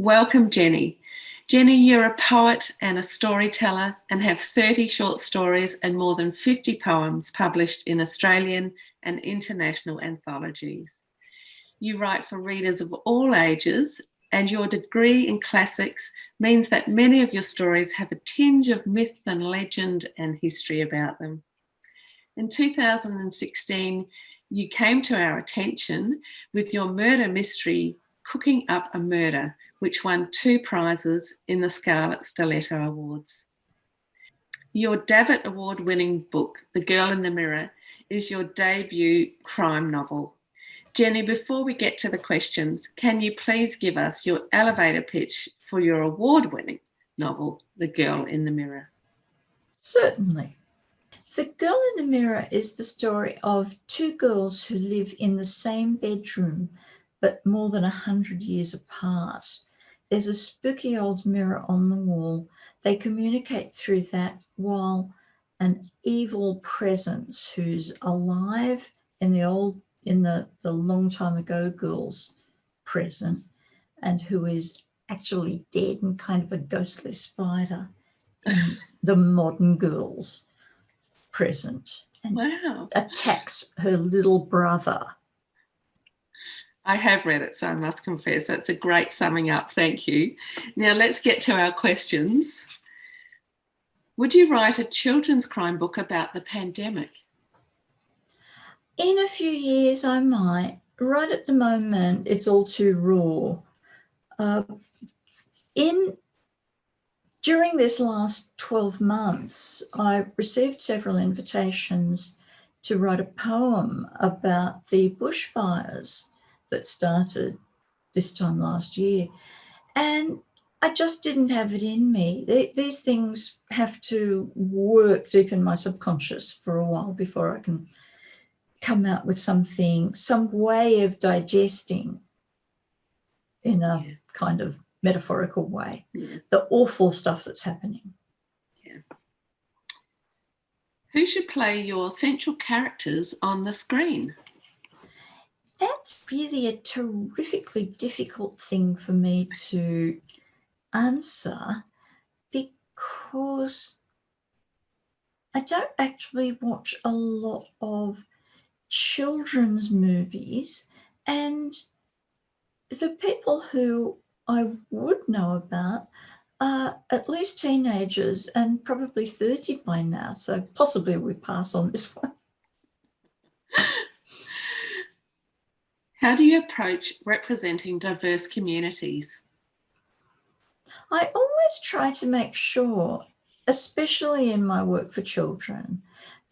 Welcome, Jenny. Jenny, you're a poet and a storyteller and have 30 short stories and more than 50 poems published in Australian and international anthologies. You write for readers of all ages, and your degree in classics means that many of your stories have a tinge of myth and legend and history about them. In 2016, you came to our attention with your murder mystery, Cooking Up a Murder, which won 2 prizes in the Scarlet Stiletto Awards. Your Davitt Award-winning book, The Girl in the Mirror, is your debut crime novel. Jenny, before we get to the questions, can you please give us your elevator pitch for your award-winning novel, The Girl in the Mirror? Certainly. The Girl in the Mirror is the story of 2 girls who live in the same bedroom, but more than 100 years apart. There's a spooky old mirror on the wall. They communicate through that while an evil presence who's alive in the long time ago girl's present and who is actually dead and kind of a ghostly spider in the modern girl's present and attacks her little brother. I have read it, so I must confess that's a great summing up. Thank you. Now let's get to our questions. Would you write a children's crime book about the pandemic? In a few years, I might. Right at the moment, it's all too raw. During this last 12 months, I received several invitations to write a poem about the bushfires that started this time last year. And I just didn't have it in me. These things have to work deep in my subconscious for a while before I can come out with something, some way of digesting in a kind of metaphorical way, the awful stuff that's happening. Who should play your central characters on the screen? That's really a terrifically difficult thing for me to answer because I don't actually watch a lot of children's movies, and the people who I would know about are at least teenagers and probably 30 by now, so possibly we pass on this one. How do you approach representing diverse communities? I always try to make sure, especially in my work for children,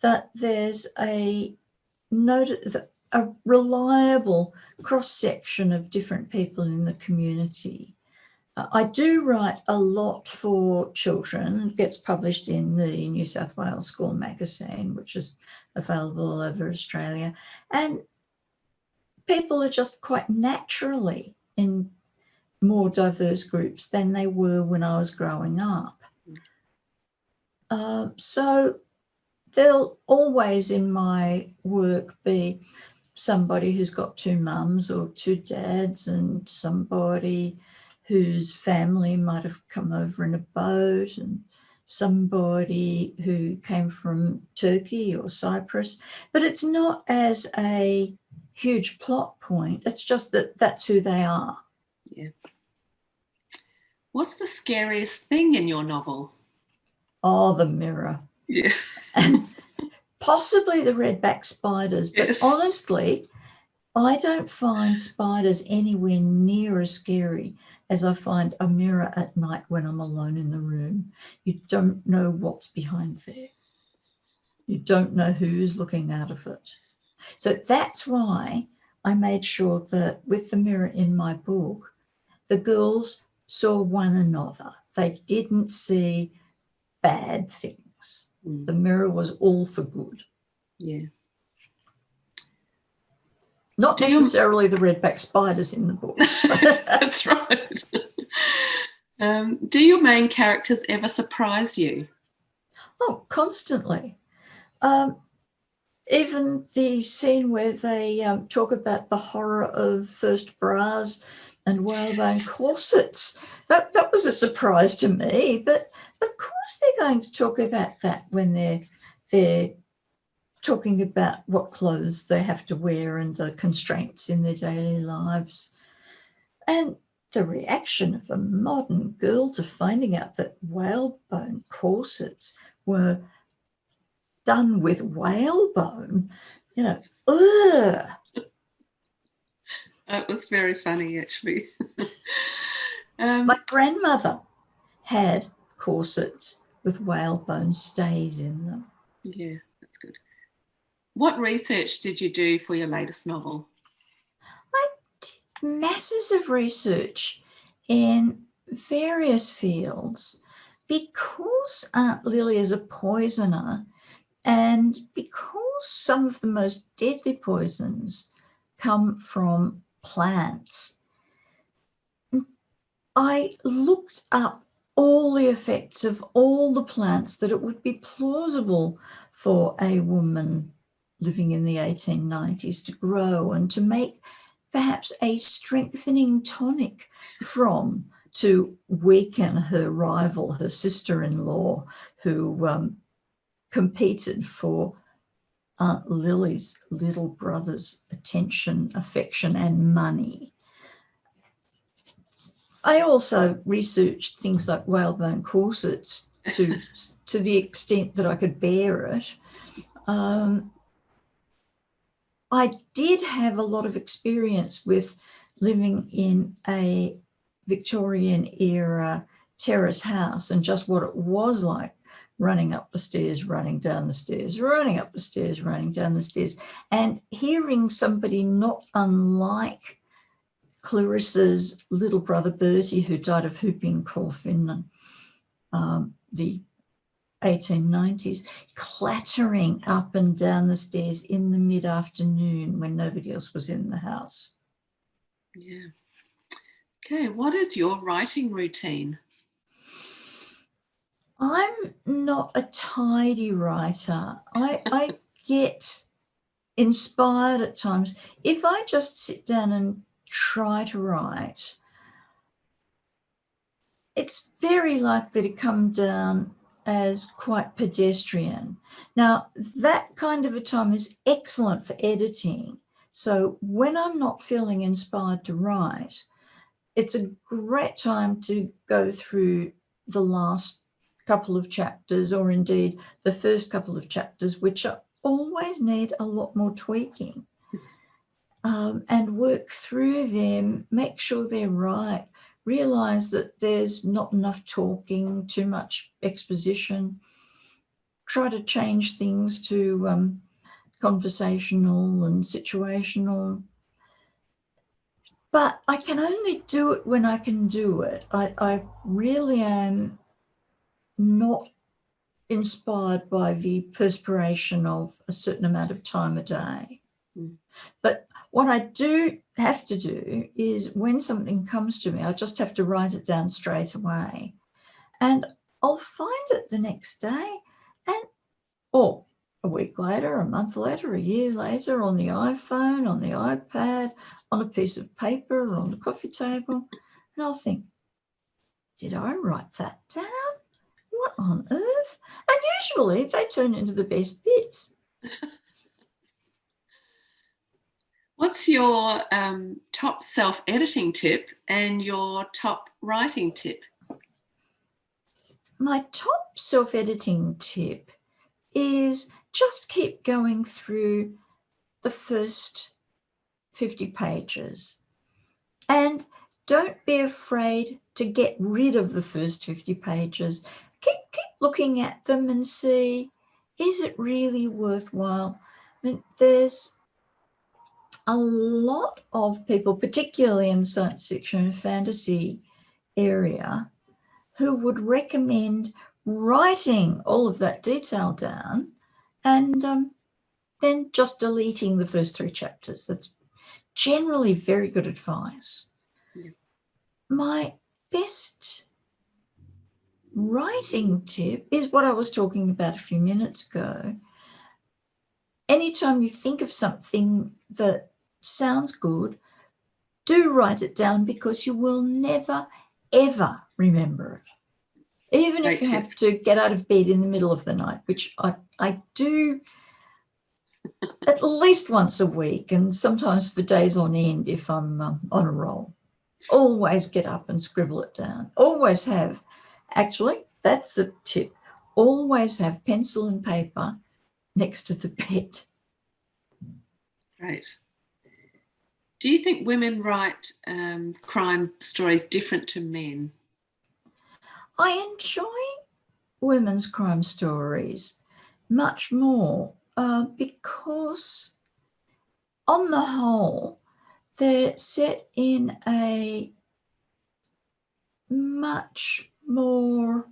that there's a reliable cross-section of different people in the community. I do write a lot for children. It gets published in the New South Wales School magazine, which is available all over Australia. And people are just quite naturally in more diverse groups than they were when I was growing up. So there'll always in my work be somebody who's got 2 mums or 2 dads and somebody whose family might have come over in a boat and somebody who came from Turkey or Cyprus. But it's not as a huge plot point. It's just that that's who they are. Yeah. What's the scariest thing in your novel? Oh, the mirror. Yeah. And possibly the redback spiders. But honestly, I don't find spiders anywhere near as scary as I find a mirror at night when I'm alone in the room. You don't know what's behind there. You don't know who's looking out of it. So that's why I made sure that with the mirror in my book, the girls saw one another. They didn't see bad things. The mirror was all for good. Yeah. Not necessarily the redback spiders in the book. That's right. Do your main characters ever surprise you? Oh, constantly. Even the scene where they talk about the horror of first bras and whalebone corsets. That was a surprise to me, but of course they're going to talk about that when they're talking about what clothes they have to wear and the constraints in their daily lives. And the reaction of a modern girl to finding out that whalebone corsets were done with whalebone, ugh. That was very funny, actually. My grandmother had corsets with whalebone stays in them. Yeah, that's good. What research did you do for your latest novel? I did masses of research in various fields because Aunt Lily is a poisoner, and because some of the most deadly poisons come from plants. I looked up all the effects of all the plants that it would be plausible for a woman living in the 1890s to grow and to make perhaps a strengthening tonic from, to weaken her rival, her sister-in-law, who competed for Aunt Lily's little brother's attention, affection, and money. I also researched things like whalebone corsets to the extent that I could bear it. I did have a lot of experience with living in a Victorian era terrace house and just what it was like running up the stairs, running down the stairs, running up the stairs, running down the stairs, and hearing somebody not unlike Clarissa's little brother Bertie, who died of whooping cough in the 1890s, clattering up and down the stairs in the mid-afternoon when nobody else was in the house. Yeah. Okay, what is your writing routine? I'm not a tidy writer. I get inspired at times. If I just sit down and try to write, it's very likely to come down as quite pedestrian. Now, that kind of a time is excellent for editing. So when I'm not feeling inspired to write, it's a great time to go through the last couple of chapters, or indeed the first couple of chapters, which always need a lot more tweaking, and work through them, make sure they're right, realize that there's not enough talking, too much exposition, try to change things to conversational and situational. But I can only do it when I can do it. I really am not inspired by the perspiration of a certain amount of time a day. But what I do have to do is when something comes to me, I just have to write it down straight away. And I'll find it the next day, or a week later, a month later, a year later, on the iPhone, on the iPad, on a piece of paper, or on the coffee table. And I'll think, did I write that down? What on earth? And usually they turn into the best bits. What's your top self-editing tip and your top writing tip? My top self-editing tip is just keep going through the first 50 pages. And don't be afraid to get rid of the first 50 pages. Keep looking at them and see, is it really worthwhile? I mean, there's a lot of people, particularly in science fiction and fantasy area, who would recommend writing all of that detail down and then just deleting the first 3 chapters. That's generally very good advice. Yeah. My best writing tip is what I was talking about a few minutes ago. Anytime you think of something that sounds good, do write it down, because you will never, ever remember it. Even if you have to get out of bed in the middle of the night, which I do at least once a week, and sometimes for days on end if I'm on a roll. Always get up and scribble it down. Always have, actually, that's a tip, always have pencil and paper next to the bed. Great. Do you think women write crime stories different to men? I enjoy women's crime stories much more because on the whole, they're set in a much more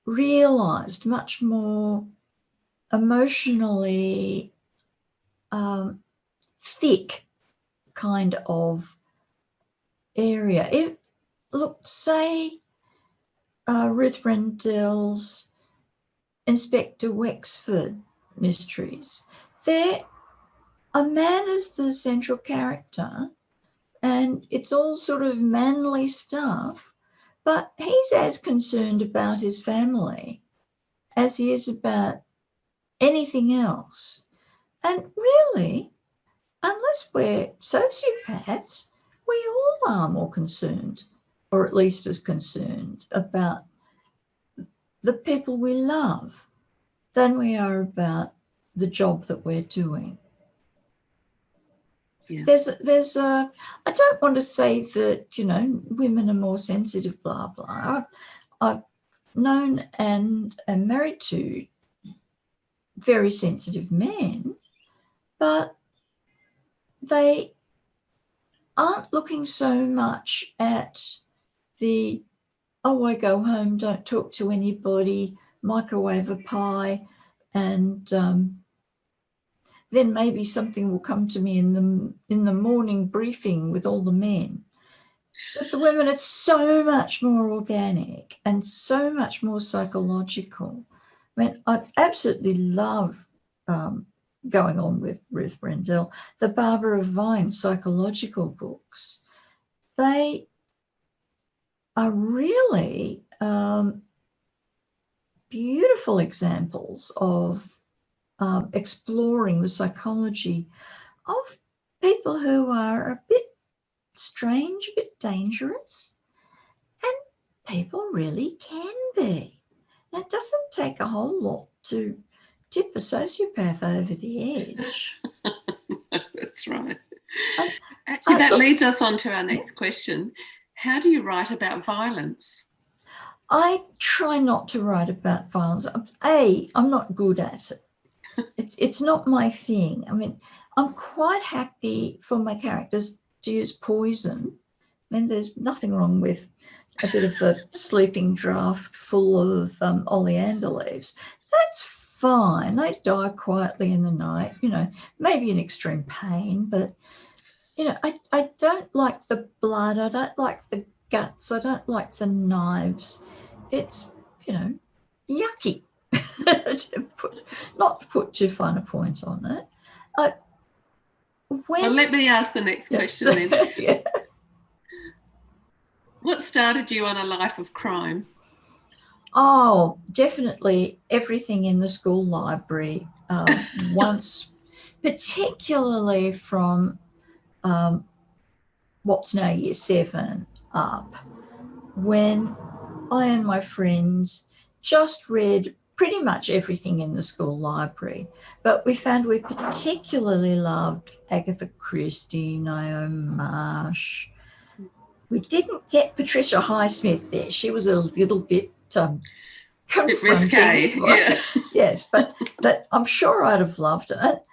realised, much more emotionally thick kind of area. Look, say Ruth Rendell's Inspector Wexford mysteries. There, a man is the central character, and it's all sort of manly stuff, but he's as concerned about his family as he is about anything else. And really, unless we're sociopaths, we all are more concerned, or at least as concerned, about the people we love than we are about the job that we're doing. Yeah. There's I don't want to say that, women are more sensitive, blah, blah. I've known and am married to very sensitive men, but they aren't looking so much at the, I go home, don't talk to anybody, microwave a pie, and then maybe something will come to me in the morning briefing with all the men. With the women, it's so much more organic and so much more psychological. I mean, I absolutely love going on with Ruth Rendell, the Barbara of Vine psychological books. They are really beautiful examples of exploring the psychology of people who are a bit strange, a bit dangerous, and people really can be. And it doesn't take a whole lot to tip a sociopath over the edge. That's right. Actually, that leads us on to our next question. How do you write about violence? I try not to write about violence. I'm not good at it. It's not my thing. I mean, I'm quite happy for my characters to use poison. I mean, there's nothing wrong with a bit of a sleeping draught full of oleander leaves. That's fine. They die quietly in the night, maybe in extreme pain, but, I don't like the blood. I don't like the guts. I don't like the knives. It's, yucky. Not to put too fine a point on it. Well, let me ask the next question then. Yeah. What started you on a life of crime? Oh, definitely everything in the school library. Once, particularly from what's now year 7 up, when I and my friends just read pretty much everything in the school library, but we found we particularly loved Agatha Christie, Naomi Marsh. We didn't get Patricia Highsmith there. She was a little bit confronting. Risque, yeah. Yes, but I'm sure I'd have loved it.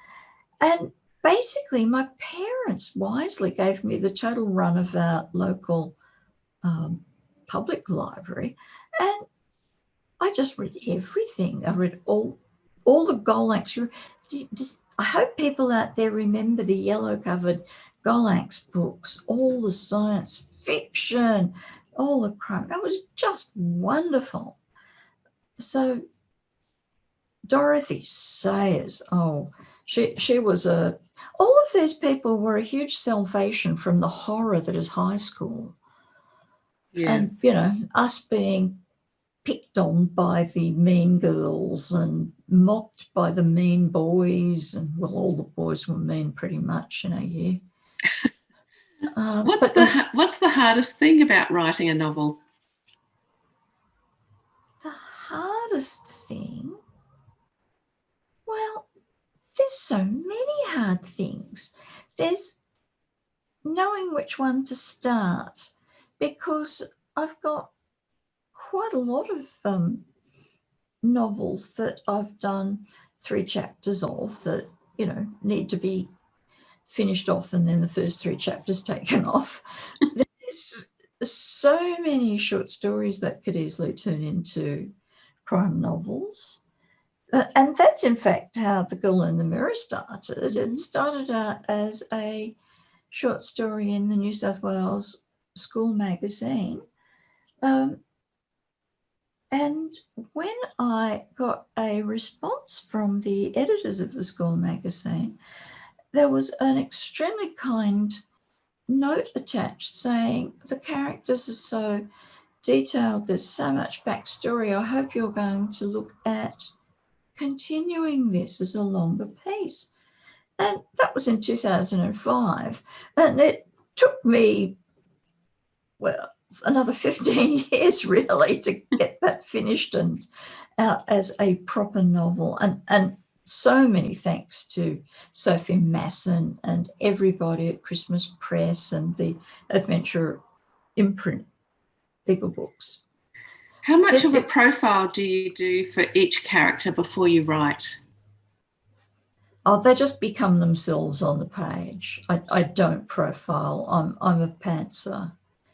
And basically, my parents wisely gave me the total run of our local public library, and I just read everything. I read all the Gollancz. I hope people out there remember the yellow-covered Gollancz books, all the science fiction, all the crime. It was just wonderful. So Dorothy Sayers, she was All of these people were a huge salvation from the horror that is high school. Yeah. And, you know, us being picked on by the mean girls and mocked by the mean boys, and well, all the boys were mean pretty much in our year. What's the hardest thing about writing a novel? The hardest thing, well, there's so many hard things. There's knowing which one to start, because I've got quite a lot of novels that I've done 3 chapters of that, you know, need to be finished off and then the first 3 chapters taken off. There's so many short stories that could easily turn into crime novels. And that's in fact how The Girl in the Mirror started. It started out as a short story in the New South Wales school magazine. And when I got a response from the editors of the school magazine, there was an extremely kind note attached saying, the characters are so detailed, there's so much backstory, I hope you're going to look at continuing this as a longer piece. And that was in 2005. And it took me, well, another 15 years really to get that finished and out as a proper novel. And so many thanks to Sophie Masson and everybody at Christmas Press and the Adventure imprint, Eagle Books. How much of a profile do you do for each character before you write? Oh, they just become themselves on the page. I don't profile. I'm a pantser.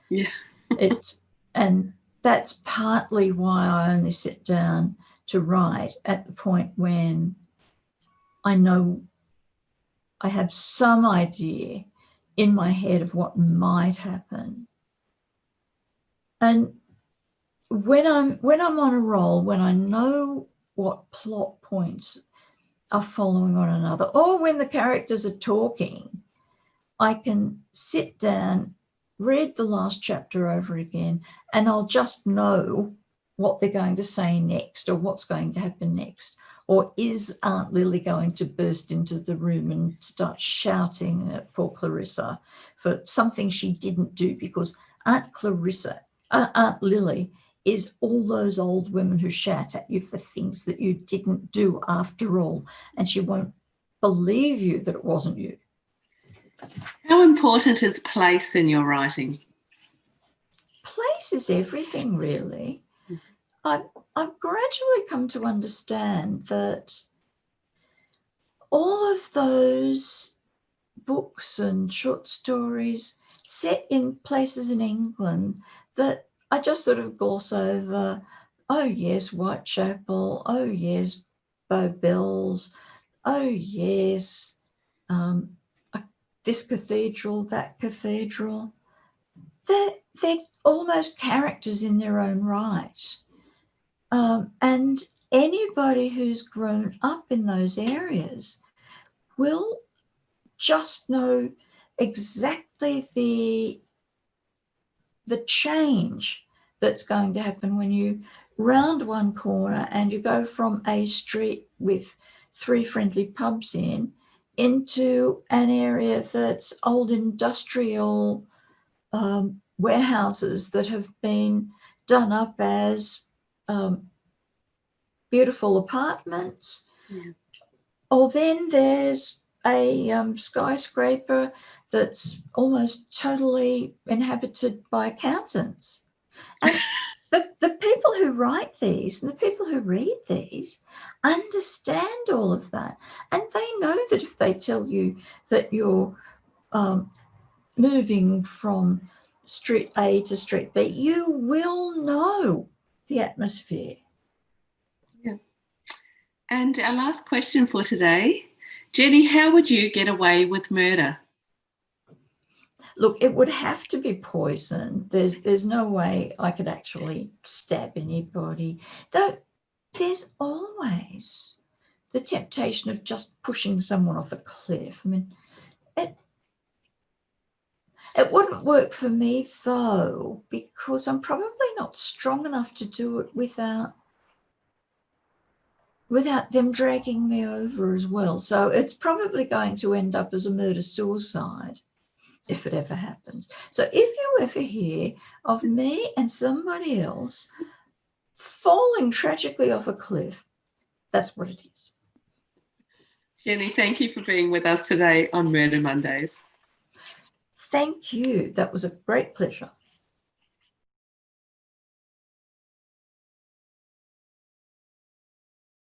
Yeah. And that's partly why I only sit down to write at the point when I know I have some idea in my head of what might happen. And when I'm on a roll, when I know what plot points are following on another, or when the characters are talking, I can sit down, read the last chapter over again, and I'll just know what they're going to say next or what's going to happen next. Or is Aunt Lily going to burst into the room and start shouting at poor Clarissa for something she didn't do? Because Aunt Lily is all those old women who shout at you for things that you didn't do after all, and she won't believe you that it wasn't you. How important is place in your writing? Place is everything, really. I've gradually come to understand that all of those books and short stories set in places in England that I just sort of gloss over. Oh, yes, Whitechapel. Oh, yes, Bow Bells. Oh, yes, this cathedral, that cathedral. They're almost characters in their own right. And anybody who's grown up in those areas will just know exactly the change that's going to happen when you round one corner and you go from a street with 3 friendly pubs into an area that's old industrial warehouses that have been done up as beautiful apartments. Yeah. Or then there's a skyscraper that's almost totally inhabited by accountants. And the people who write these and the people who read these understand all of that. And they know that if they tell you that you're moving from street A to street B, you will know the atmosphere. Yeah. And our last question for today, Jenny, how would you get away with murder? Look, it would have to be poison. There's no way I could actually stab anybody. Though there's always the temptation of just pushing someone off a cliff. I mean, It wouldn't work for me though, because I'm probably not strong enough to do it without them dragging me over as well. So it's probably going to end up as a murder-suicide if it ever happens. So if you ever hear of me and somebody else falling tragically off a cliff, that's what it is. Jenny, thank you for being with us today on Murder Mondays. Thank you. That was a great pleasure.